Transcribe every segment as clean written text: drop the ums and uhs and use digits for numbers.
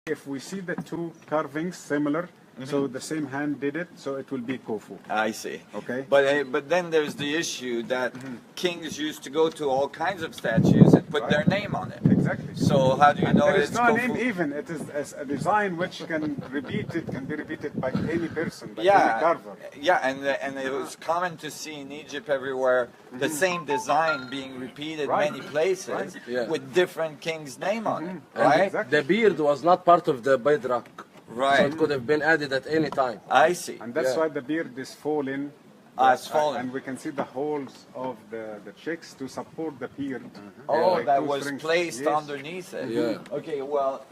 if we see the two carvings similar, so the same hand did it, so it will be Khufu. I see. Okay. But then there's the issue that kings used to go to all kinds of statues and put their name on it. Exactly. So how do you know There it's is no name Khufu? even. It is a design which can be repeated by any person, by any Yeah, carver. yeah, and it was common to see in Egypt everywhere the same design being repeated many places with different king's name on it, right? Exactly. The beard was not part of the bedrock. So Right. it could have been added at any time. I see. And that's Yeah. why the beard is fallen. It's fallen. And we can see the holes of the chicks to support the beard. Oh, Like that two was strings. placed Yes. underneath it. Yeah. Okay, well,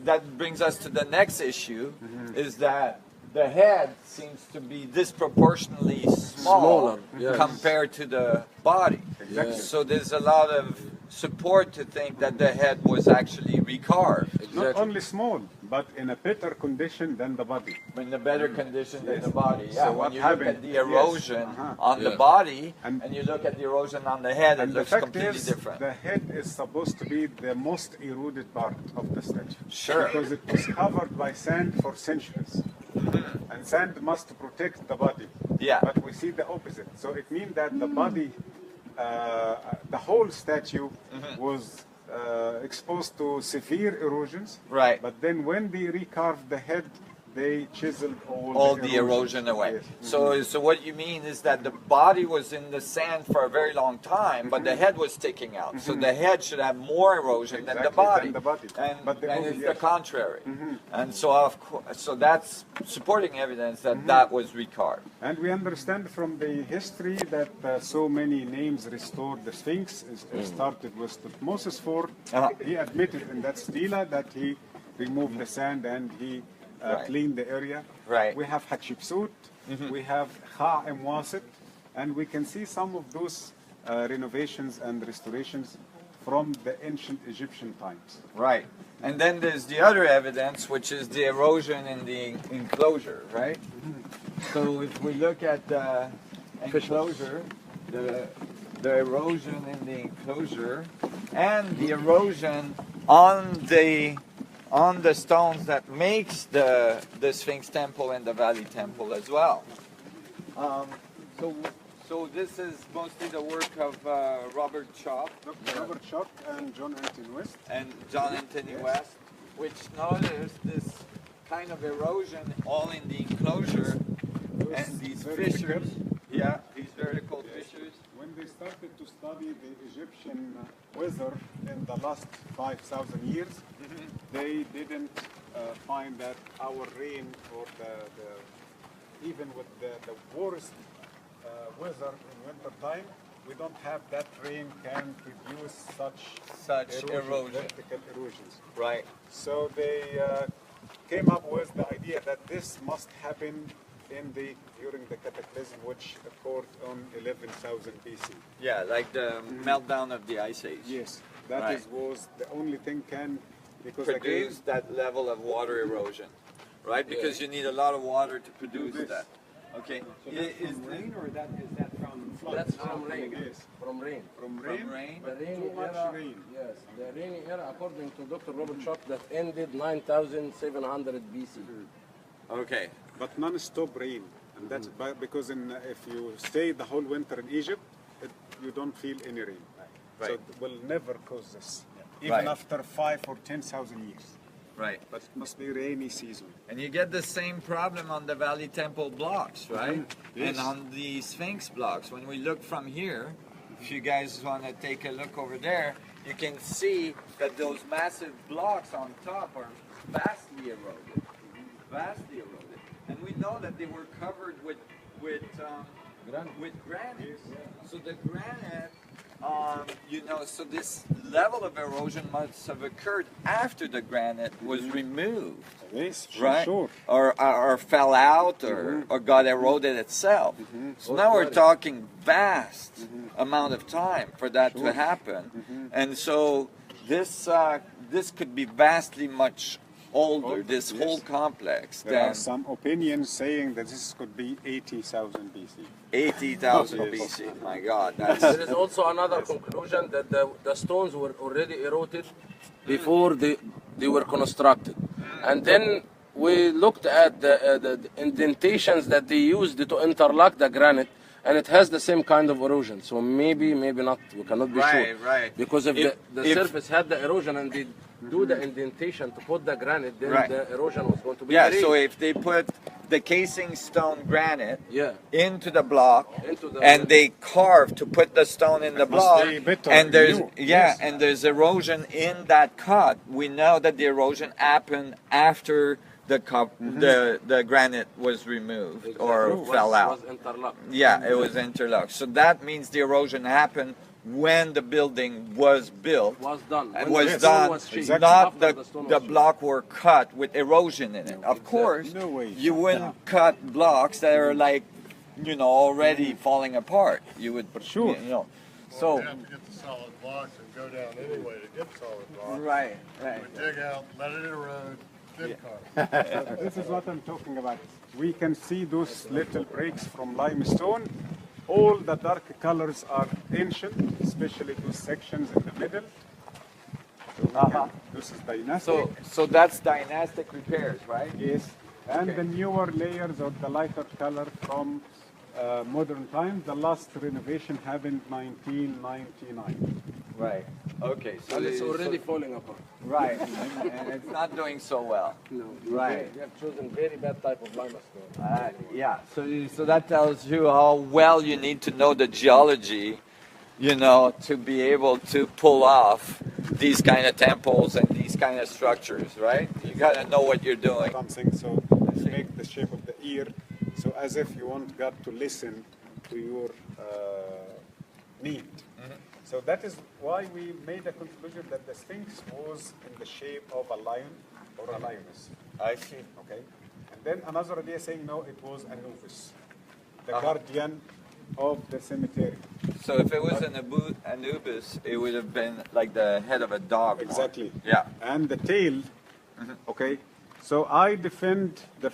that brings us to the next issue, is that the head seems to be disproportionately small Smaller, yes. compared to the body. Exactly. So there's a lot of support to think that the head was actually recarved. Not only small, but in a better condition than the body. In a better condition than the body. Yeah, So when what you look at happened- the erosion on the Yeah. body And- and you look at the erosion on the head, it And the looks fact completely is, different. the head is supposed to be the most eroded part of the statue. Sure. Because it was covered by sand for centuries. And sand must protect the body. Yeah. But we see the opposite. So it means that the body, the whole statue was exposed to severe erosions. Right. But then when they recarved the head, they chiseled All the erosion away. Yes. So what you mean is that the body was in the sand for a very long time, but the head was sticking out. So the head should have more erosion than the Exactly, body. than the body. And, But the and other- it's the yes. contrary. And so of course, so that's supporting evidence that that was recarved. And we understand from the history that so many names restored the Sphinx. It started with Tutmosis IV. He admitted in that stela that he removed the sand and he cleaned the area. Right. We have Hatshepsut, we have Kha-Emwasit, and we can see some of those renovations and restorations from the ancient Egyptian times. Right. And then there's the other evidence, which is the erosion in the enclosure, right? So if we look at the enclosure, the erosion in the enclosure and the erosion on the stones that makes the Sphinx temple and the Valley temple as well. So this is mostly the work of Robert Chalk Robert Schock and John Anthony West. and John Anthony West, which noticed this kind of erosion all in the enclosure and these vertical. fissures. Yeah, these vertical fissures. When they started to study the Egyptian weather in the last 5,000 years, they didn't find that our rain or even with the worst weather in winter time, we don't have that rain can produce such erosion. vertical erosions. Right. So they came up with the idea that this must happen during the cataclysm, which occurred on 11,000 BC. Yeah, like the meltdown of the Ice Age. Yes, that Right. was the only thing because Produce that level of water erosion, right? Because you need a lot of water to produce this. that. Okay. Is rain, or is that from flood? That's from rain. Yes. From rain. From from rain, rain? The rainy Too much era, rain. yes, the rainy era, according to Dr. Robert Schock, that ended 9,700 BC. Okay. but non-stop rain, and that's because if you stay the whole winter in Egypt, you don't feel any rain. So Right. it will never cause this, even Right. after 5 or 10,000 years. Right. But it must be rainy season. And you get the same problem on the Valley Temple blocks, right? Yes. And on the Sphinx blocks. When we look from here, if you guys want to take a look over there, you can see that those massive blocks on top are vastly eroded. Vastly eroded. And we know that they were covered with granite. So the granite, so this level of erosion must have occurred after the granite was removed. Yes, Right, sure. or fell out, or got eroded itself. So now we're talking vast amount of time for that to happen, and so this could be vastly much older. This whole complex There are than some opinions saying that this could be 80,000 BC. 80,000 Yes. BC. My God, that's There is also another conclusion that the stones were already eroded before they were constructed. And then we looked at the indentations that they used to interlock the granite, and it has the same kind of erosion. So maybe not, we cannot be sure. Right. Because if If- the if- surface had the erosion and they do the indentation to put the granite, then Right. the erosion was going to be Yeah, very- so if they put the casing stone granite yeah. into the block Into the- and they carve to put the stone in the must block be better and there's new. and there's erosion in that cut, we know that the erosion happened after the granite was removed or Was- fell out. was interlocked. Yeah, it was interlocked. So that means the erosion happened when the building was built. Was done. It When was the stone done, was shaped, Exactly. not after the, stone the was block were cut with erosion in it. Of course, No way. you wouldn't cut blocks that are like, already falling apart. You would, Sure. So, You have to get the solid blocks and go down anyway to get solid blocks. right. We dig out, let it erode, then carve. This is what I'm talking about. We can see those little breaks from limestone. All the dark colors are ancient, especially those sections in the middle. So this is dynastic. So that's dynastic repairs, right? Yes. And the newer layers of the lighter color from modern times. The last renovation happened 1999. Right. Okay. So And it's already falling apart. right, and it's not doing so well. No. Right. You have chosen very bad type of limestone. Yeah, so that tells you how well you need to know the geology, to be able to pull off these kind of temples and these kind of structures, right? You gotta know what you're doing. Something so make the shape of the ear, so as if you want God to listen to your need. So that is why we made a conclusion that the Sphinx was in the shape of a lion or a lioness. I see. Okay, and then another idea saying no, it was Anubis, the guardian of the cemetery. So if it was an Anubis, it would have been like the head of a dog. more. Exactly. Yeah. And the tail. Okay, so I defend the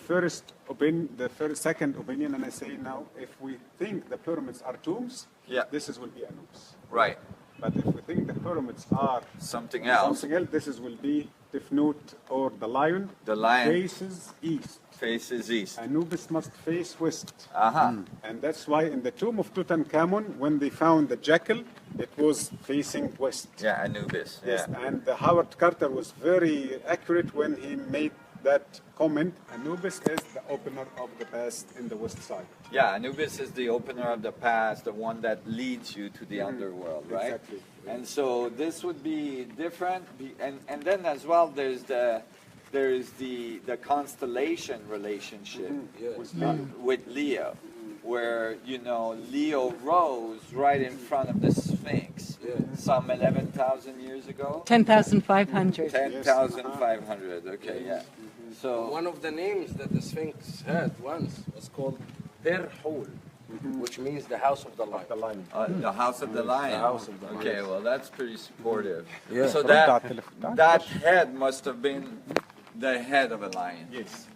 second opinion, and I say now, if we think the pyramids are tombs, Yeah. this will be Anubis. Right. But if we think the pyramids are Something else. this will be Tifnut or the lion. The lion Faces east. faces east. Anubis must face west. And that's why in the tomb of Tutankhamun, when they found the jackal, it was facing west. Yeah, Anubis. Yeah. Yes, and Howard Carter was very accurate when he made that comment. Anubis is the opener of the past in the west side. Yeah, Anubis is the opener of the past, the one that leads you to the underworld, right? Exactly. And so this would be different, and then as well there's the constellation relationship with Leo, where Leo rose right in front of the Sphinx, some 11,000 years ago. 10,500. 10,500. Okay, yeah. So One of the names that the Sphinx had once was called Terhul, which means the house of the lion. The lion. the House of the Lion. The House of the Lion. Okay, well that's pretty supportive. Yeah. So that head must have been the head of a lion. Yes.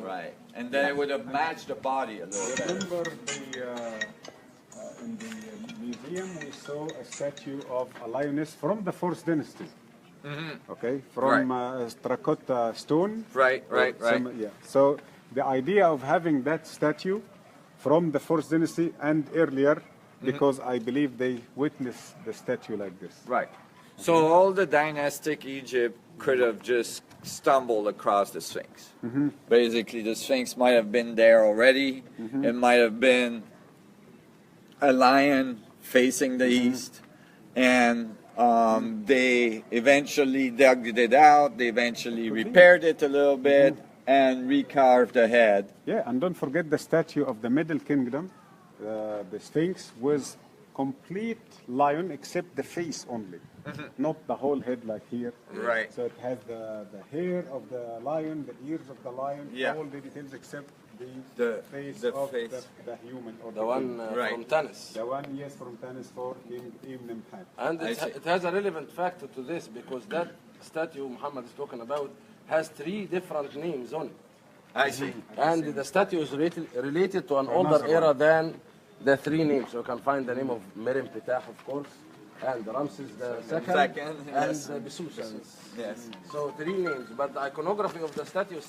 Right. And then it would have matched the body a little bit. Remember in the museum we saw a statue of a lioness from the Fourth Dynasty. Okay, from terracotta stone. Right. Yeah. So the idea of having that statue from the Fourth Dynasty and earlier, because I believe they witnessed the statue like this. Right. So all the dynastic Egypt could have just stumbled across the Sphinx. Basically, the Sphinx might have been there already. It might have been a lion facing the east, and they eventually dug it out. They eventually repaired it a little bit and recarved the head. Yeah, and don't forget the statue of the Middle Kingdom, the Sphinx, was complete lion except the face only, not the whole head like here. Right. So it has the hair of the lion, the ears of the lion, Yeah. all the details except The face the of face. the human or The one Right. from Tanis. the one, yes, from Tanis for Ibn Imhad. And I see. it has a relevant factor to this because that statue Muhammad is talking about has 3 different names on it. I see. And the statue is related to an older Another era than the 3 names. You can find the name of Merim Pitah, of course, and Ramses the second, Second, and yes. Besusan. Yes. So 3 names, but the iconography of the statue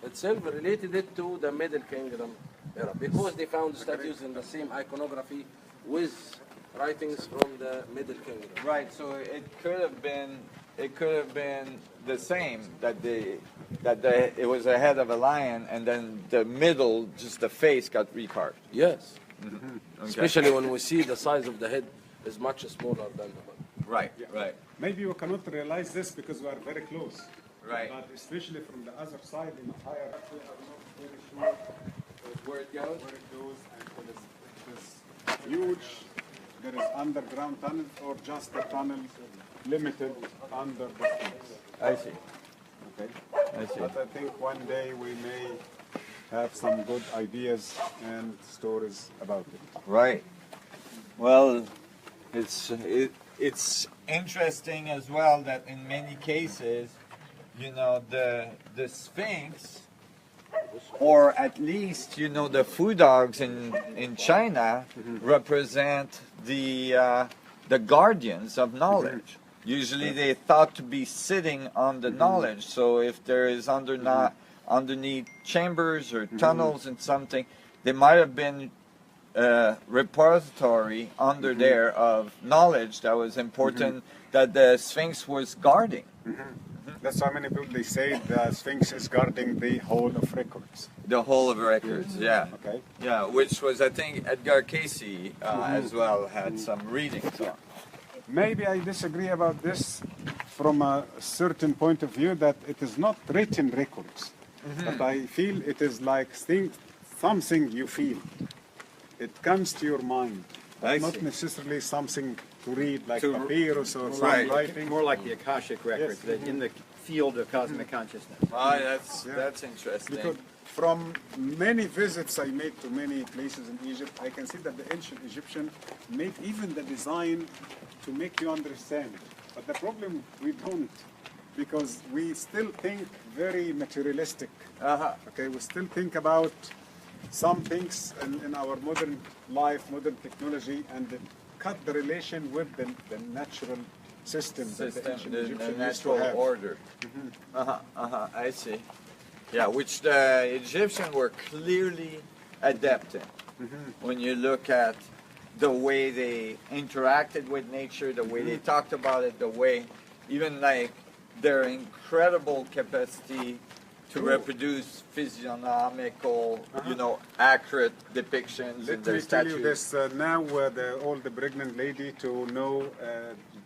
itself related it to the Middle Kingdom era because they found statues in the same iconography with writings from the Middle Kingdom. Right. So it could have been the same that it was a head of a lion, and then the middle, just the face, got recarved. Yes, Okay. especially when we see the size of the head is much smaller than the body. Right. Right. Maybe we cannot realize this because we are very close. Right. But especially from the other side in the higher up, we are not very sure Where it goes? where it goes, and it is huge. There is underground tunnels or just a tunnel limited under the Sphinx. I see. Okay. I see. But I think one day we may have some good ideas and stories about it. Right. Well, it's interesting as well that in many cases, you know, the Sphinx, or at least, you know, the food dogs in China represent the guardians of knowledge. Usually they thought to be sitting on the knowledge. So if there is underneath chambers or tunnels and something, there might have been a repository under there of knowledge that was important that the Sphinx was guarding. That's why many people they say the Sphinx is guarding the whole of records. The whole of records, yeah. Okay. Yeah, which was, I think, Edgar Casey as well had some readings on. Maybe I disagree about this from a certain point of view that it is not written records, but I feel it is like something you feel. It comes to your mind, I not see. necessarily something to read like To- papyrus or some Right. writing. More like the Akashic records, Yes. that in the field of cosmic consciousness. That's interesting. Because from many visits I made to many places in Egypt, I can see that the ancient Egyptian made even the design to make you understand. But the problem, we don't, because we still think very materialistic. Okay, we still think about some things in our modern life, modern technology, and cut the relation with the natural system that the ancient the Egyptian used to natural have. order. I see. Yeah, which the Egyptians were clearly adept in. When you look at the way they interacted with nature, the way they talked about it, the way, even like their incredible capacity to reproduce physiognomical, you know, accurate depictions in Let their me tell you statues. this, now all the pregnant lady to know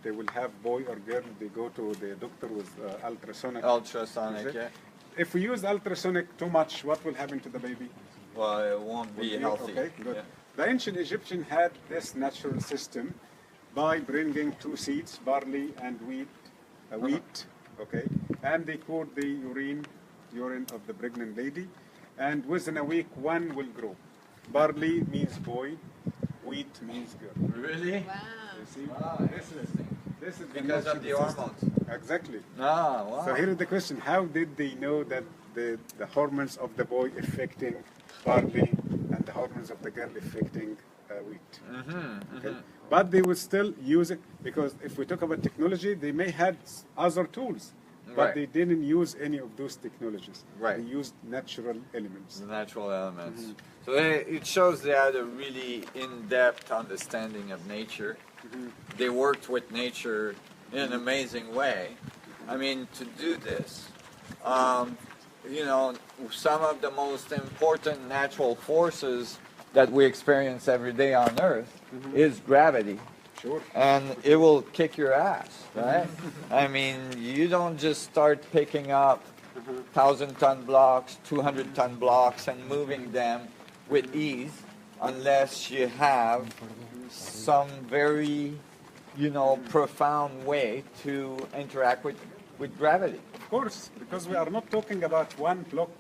they will have boy or girl, they go to the doctor with ultrasonic. Ultrasonic, yeah. If we use ultrasonic too much, what will happen to the baby? Well, it won't be healthy. Okay, good. Yeah. The ancient Egyptian had this natural system by bringing 2 seeds, barley and wheat, okay, and they poured the urine of the pregnant lady, and within a week one will grow. Barley means boy, wheat means girl. Really? You see? This is the Because of the natural system. hormones. Exactly. Ah, wow. So here is the question: how did they know that the hormones of the boy affecting barley and the hormones of the girl affecting wheat? Okay. But they would still use it because if we talk about technology, they may have other tools, but Right. they didn't use any of those technologies. Right. They used natural elements. The natural elements. So it shows they had a really in-depth understanding of nature. They worked with nature in an amazing way. I mean, to do this, you know, some of the most important natural forces that we experience every day on Earth is gravity. Sure. And it will kick your ass, right? I mean, you don't just start picking up 1,000-ton blocks, 200-ton blocks, and moving them with ease unless you have some very, you know, profound way to interact with gravity. Of course, because we are not talking about 1 block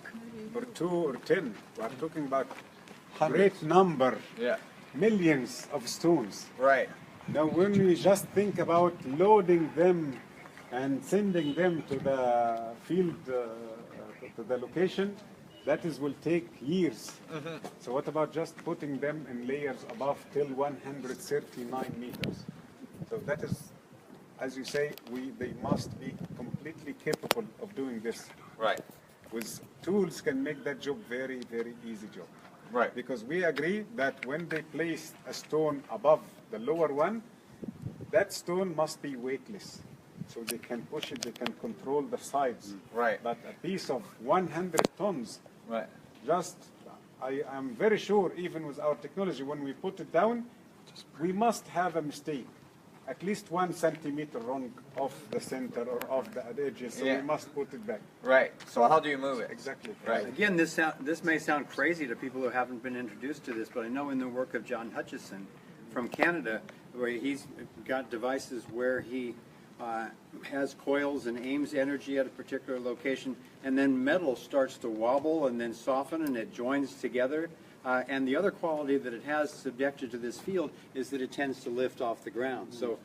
or 2 or 10. We are talking about great number, Yeah. millions of stones. Right. Now, when we just think about loading them and sending them to the field, to the location, that will take years. So what about just putting them in layers above till 139 meters? So that is, as you say, they must be completely capable of doing this. Right. With tools can make that job very, very easy job. Right. Because we agree that when they place a stone above the lower one, that stone must be weightless. So they can push it, they can control the sides. Right. But a piece of 100 tons, Right. I am very sure, even with our technology, when we put it down, we must have a mistake. At least 1 centimeter wrong off the center or off the edges, so Yeah. we must put it back. Right. So how do you move it? Exactly. Right. Again, this may sound crazy to people who haven't been introduced to this, but I know in the work of John Hutchison from Canada, where he's got devices where he has coils and aims energy at a particular location, and then metal starts to wobble and then soften and it joins together. And the other quality that it has subjected to this field is that it tends to lift off the ground. So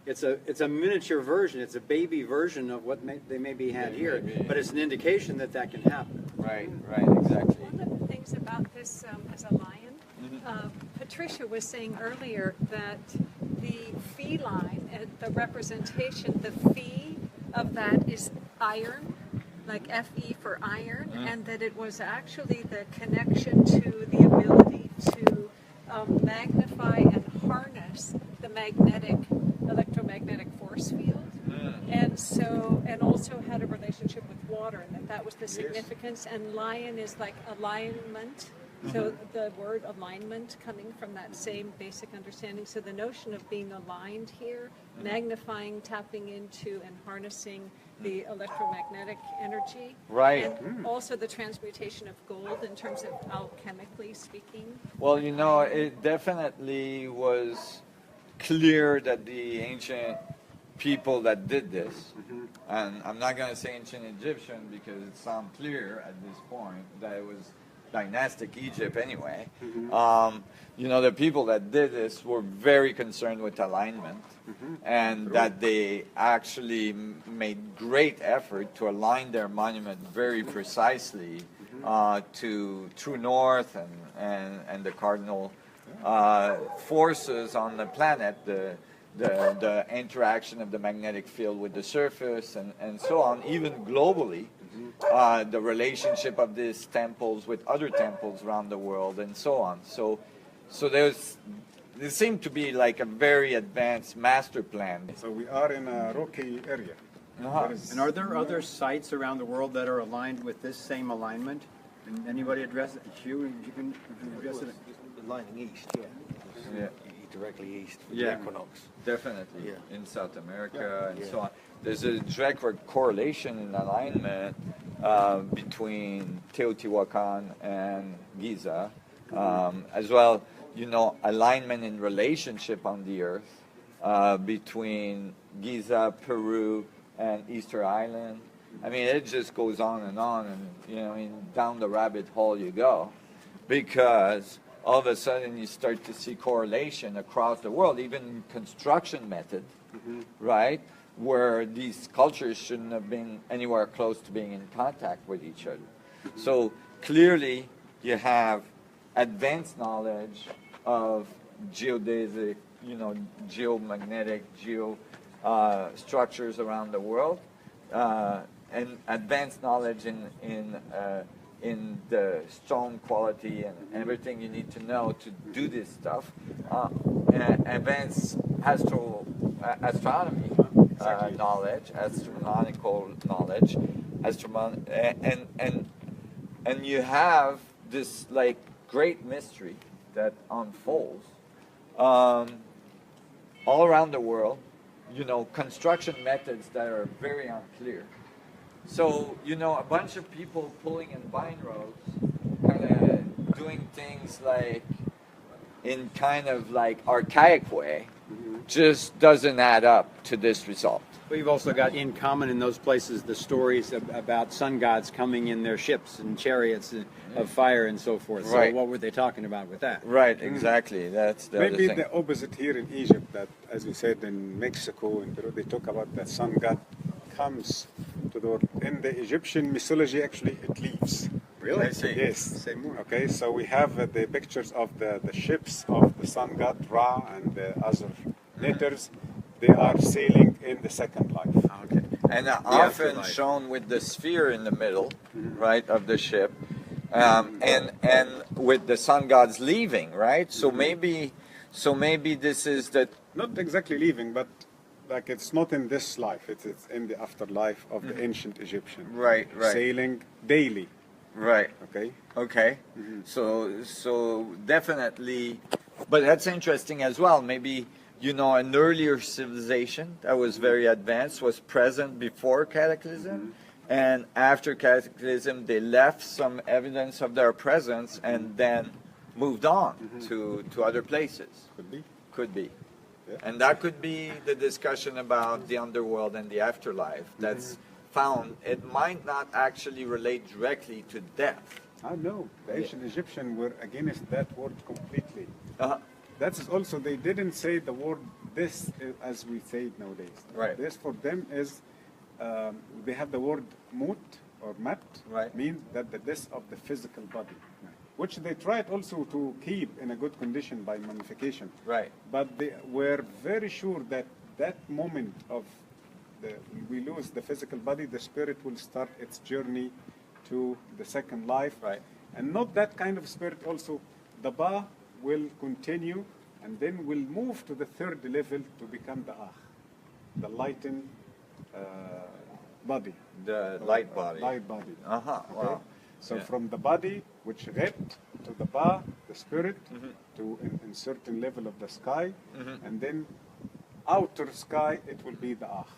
it's a miniature version, it's a baby version of what they maybe had here, but it's an indication that that can happen. Right. Right. Exactly. One of the things about this as a lion, Patricia was saying earlier that the feline, the representation, the phi of that is iron, like Fe for iron, and that it was actually the connection to the ability to magnify and harness the electromagnetic force field. And so, and also had a relationship with water, and that was the significance. And lion is like alignment. So the word alignment coming from that same basic understanding. So the notion of being aligned here, magnifying, tapping into, and harnessing the electromagnetic energy. Right. And also the transmutation of gold in terms of alchemically speaking. Well, you know, it definitely was clear that the ancient people that did this, and I'm not going to say ancient Egyptian because it sounds clear at this point that it was dynastic Egypt anyway. You know, the people that did this were very concerned with alignment, and that they actually made great effort to align their monument very precisely to true north and the cardinal forces on the planet, the interaction of the magnetic field with the surface and so on, even globally. The relationship of these temples with other temples around the world and so on. So there seemed to be like a very advanced master plan. So we are in a rocky area. And are there other sites around the world that are aligned with this same alignment? Can anybody address it? You can address it. Lining east, Yeah. directly east, Yeah. the equinox. Definitely, Yeah. in South America and Yeah. so on. There's a direct correlation in alignment between Teotihuacan and Giza, as well, you know, alignment in relationship on the earth between Giza, Peru, and Easter Island. I mean, it just goes on, and you know, down the rabbit hole you go, because all of a sudden you start to see correlation across the world, even construction method, right? Where these cultures shouldn't have been anywhere close to being in contact with each other. So clearly you have advanced knowledge of geodesic, you know, geomagnetic, structures around the world, and advanced knowledge in the stone quality and everything you need to know to do this stuff. Advanced astronomy knowledge, astronomical knowledge, and you have this like great mystery that unfolds all around the world. You know, construction methods that are very unclear. So, you know, a bunch of people pulling in vine rows, kind of doing things like in kind of like archaic way, just doesn't add up to this result. But you've also got in common in those places the stories about sun gods coming in their ships and chariots of fire and so forth. Right. So what were they talking about with that? Right, exactly. That's the Maybe other thing. the opposite here in Egypt, that, as you said, in Mexico and Peru, they talk about that sun god comes to the world. In the Egyptian mythology, actually, it leaves. Really? I see. Yes. Say more. Okay, so we have the pictures of the ships of the sun god Ra and the other letters, they are sailing in the second life. Okay. And often afterlife. shown with the sphere in the middle, right, of the ship, and with the sun gods leaving, right? So maybe this is the Not exactly leaving, but like it's not in this life, it's in the afterlife of the ancient Egyptian. Right, right. Sailing daily, right. okay? Okay. So definitely, but that's interesting as well. Maybe, you know, an earlier civilization that was very advanced was present before Cataclysm, and after Cataclysm they left some evidence of their presence and then moved on to other places. Could be. Could be. Yeah. And that could be the discussion about the underworld and the afterlife that's found. It might not actually relate directly to death. I know, the ancient Egyptian were against that word completely. Uh-huh. That's also, they didn't say the word this as we say it nowadays. Right. This for them is, they have the word mut or mat, Right. means that the this of the physical body, which they tried also to keep in a good condition by mummification. Right. But they were very sure that that moment of we lose the physical body, the spirit will start its journey to the second life. Right. And not that kind of spirit also. The Ba will continue and then will move to the third level to become the Akh, the lightened body. The light body. Light body. Uh-huh. Okay? Wow. So Yeah. from the body, which red, to the Ba, the spirit, to in certain level of the sky, and then outer sky, it will be the Akh.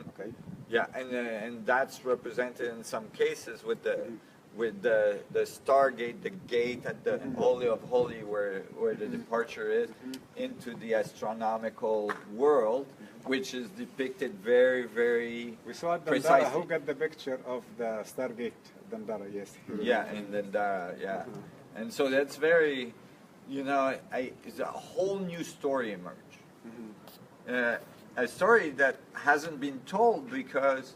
Okay? Yeah, and that's represented in some cases with the Stargate, the gate at the Holy of Holy, where the departure is into the astronomical world, which is depicted very, very We saw at Dandara, precisely. who got the picture of the Stargate, Dandara, yes. Yeah, and then yeah, and so that's very, you know, it's a whole new story emerge. A story that hasn't been told because,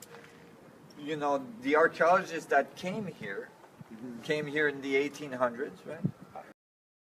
you know, the archaeologists that came here in the 1800s, right?